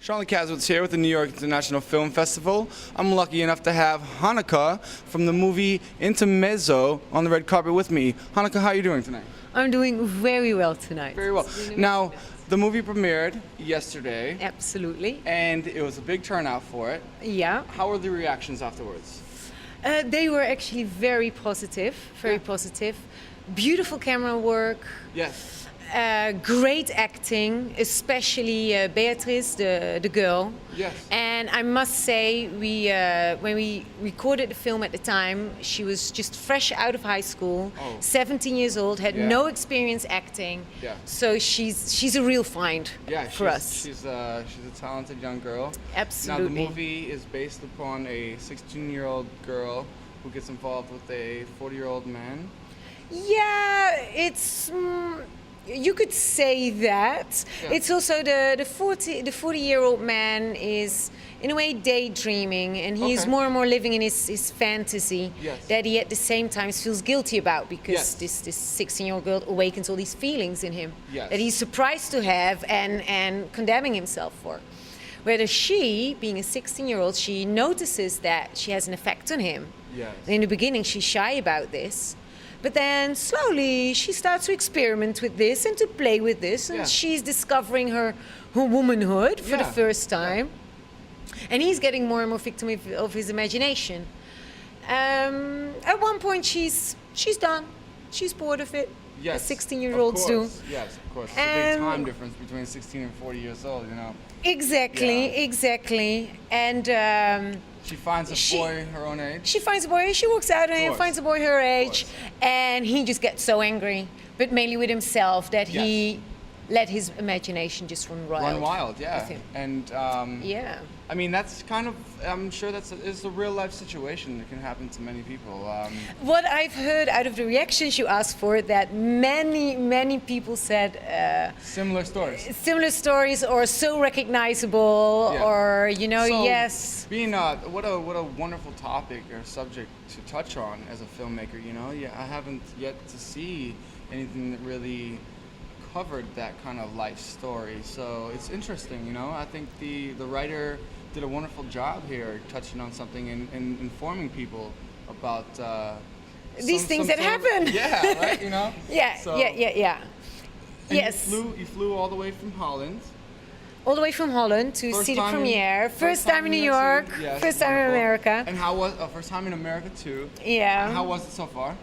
Hanneke Schots here with the New York International Film Festival. I'm lucky enough to have Hanneke from the movie Intermezzo on the red carpet with me. Hanneke, how are you doing tonight? I'm doing very well tonight. Very well. Now, the movie premiered yesterday. Absolutely. And it was a big turnout for it. Yeah. How were the reactions afterwards? They were actually very positive, positive. Beautiful camera work. Yes. Great acting, especially Beatrice, the girl. Yes. And I must say, when we recorded the film at the time, she was just fresh out of high school, 17 years old, had no experience acting. Yeah. So she's a real find for us. She's a talented young girl. Absolutely. Now the movie is based upon a 16-year-old girl who gets involved with a 40-year-old man. Yeah, it's. You could say that. Yeah. It's also the 40-year-old man is in a way daydreaming, and he's more and more living in his fantasy that he at the same time feels guilty about, because this 16-year-old girl awakens all these feelings in him that he's surprised to have and condemning himself for. Whereas she, being a 16-year-old, she notices that she has an effect on him. Yes. In the beginning, she's shy about this. But then slowly she starts to experiment with this and to play with this, and she's discovering her womanhood for the first time. And he's getting more and more victim of his imagination. At one point she's done. She's bored of it. Yes, as 16-year-olds do. Yes, of course. It's a big time difference between 16 and 40 years old, you know. Exactly. And she finds a boy her own age. She finds a boy, she walks out on him, finds a boy her age, and he just gets so angry, but mainly with himself, that he let his imagination just run wild. Run wild, yeah. And I mean, that's kind of, I'm sure it's a real life situation that can happen to many people. What I've heard out of the reactions you asked for, that many people said similar stories, or so recognizable, or you know, being what a wonderful topic or subject to touch on as a filmmaker. You know, I haven't yet to see anything that really covered that kind of life story, so it's interesting. You know, I think the writer did a wonderful job here, touching on something and informing people about these things that happen. Yeah, right. You know. Yeah. Yes. You flew all the way from Holland. All the way from Holland to see the premiere. First time in New York. First time in America. And how was first time in America too? Yeah. And how was it so far?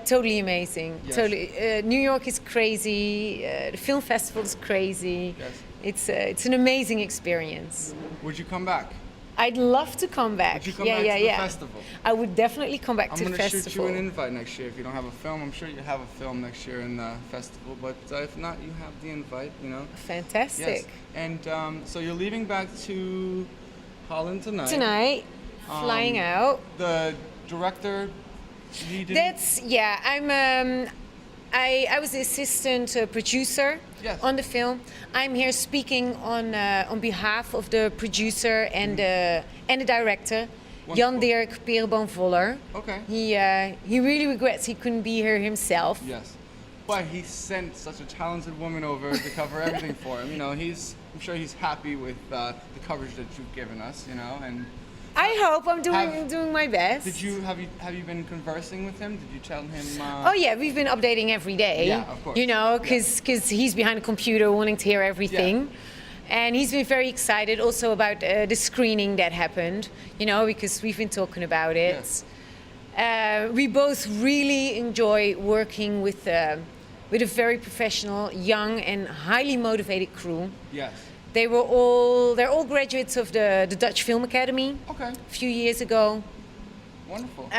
Totally amazing. Yes. Totally. New York is crazy. The film festival is crazy. Yes. It's an amazing experience. Would you come back? I'd love to come back. Would you come back to the festival? I would definitely come back to the festival. I'm going to shoot you an invite next year. If you don't have a film, I'm sure you have a film next year in the festival. But if not, you have the invite. You know. Fantastic. Yes. And so you're leaving back to Holland tonight. Tonight, flying out. The director. I was the assistant producer on the film. I'm here speaking on behalf of the producer and the director, Jan Dirk Perenboom-Voller. Okay. He really regrets he couldn't be here himself. Yes, but he sent such a talented woman over to cover everything for him. You know, I'm sure he's happy with the coverage that you've given us. You know, and. I hope I'm doing my best. Have you been conversing with him? Did you tell him? Oh yeah, we've been updating every day. Yeah, of course. You know, because he's behind a computer wanting to hear everything, and he's been very excited also about the screening that happened. You know, because we've been talking about it. We both really enjoy working with a very professional, young, and highly motivated crew. Yes. They're all graduates of the Dutch Film Academy. Okay. A few years ago. Wonderful.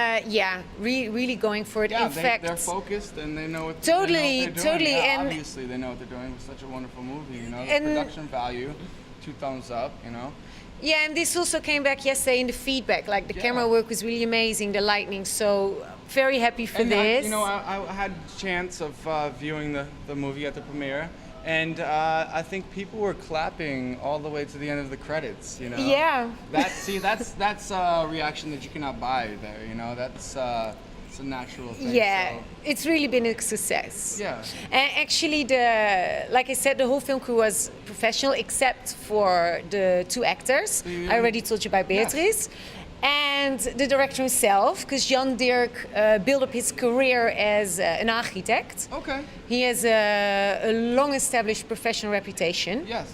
Really going for it. Yeah, in fact, they're focused and they know what totally. They're doing. Yeah, and obviously they know what they're doing. It's such a wonderful movie. You know, the production value, 2 thumbs up. You know. Yeah, and this also came back yesterday in the feedback. Like the camera work was really amazing, the lighting. So very happy for this. I had a chance of viewing the movie at the premiere. And I think people were clapping all the way to the end of the credits, you know? Yeah. That's a reaction that you cannot buy there, you know? That's it's a natural thing. Yeah, So. it's really been a success. Yeah. And actually, like I said, the whole film crew was professional except for the 2 actors. I already told you about Beatrice. Yes. And the director himself, because Jan Dirk built up his career as an architect. Okay. He has a long-established professional reputation. Yes.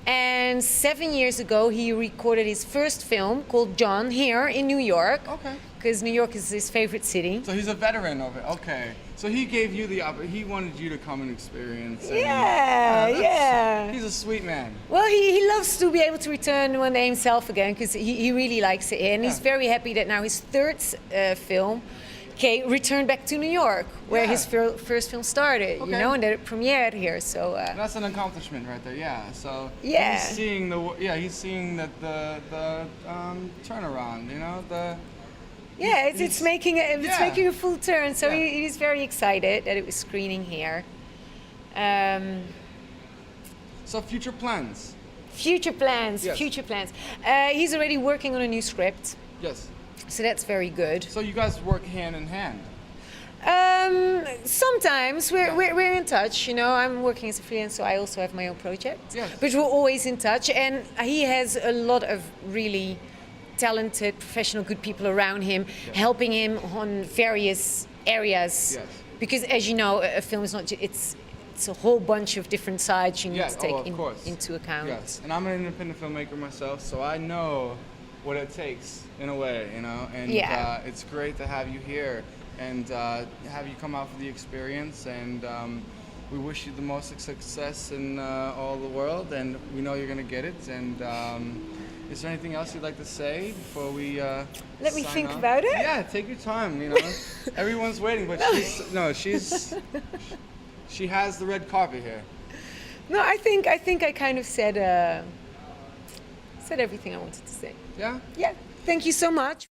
And 7 years ago, he recorded his first film called John here in New York. Okay. Because New York is his favorite city. So he's a veteran of it. Okay. So he gave you he wanted you to come and experience. And, yeah. He's a sweet man. Well, he loves to be able to return one day himself again because he really likes it here. And he's very happy that now his 3rd film returned back to New York, where his first film started, you know, and that it premiered here. So that's an accomplishment right there. Yeah. So yeah, he's seeing the turnaround. You know it's making a full turn. So he's very excited that it was screening here. So future plans. Future plans. Yes. Future plans. He's already working on a new script. Yes. So that's very good. So you guys work hand in hand? Sometimes we're in touch. You know, I'm working as a freelance, so I also have my own project. Yes. But we're always in touch, and he has a lot of really talented, professional, good people around him, helping him on various areas. Yes. Because, as you know, a film is not it's a whole bunch of different sides you need to take into account. Yes, and I'm an independent filmmaker myself, so I know what it takes in a way, you know, and it's great to have you here and have you come out for the experience, and we wish you the most success in all the world, and we know you're going to get it. And is there anything else you'd like to say before we let me think off? about it? Yeah, take your time, you know. Everyone's waiting, but she has the red carpet here. No, I think I kind of said everything I wanted to say. Yeah? Yeah. Thank you so much.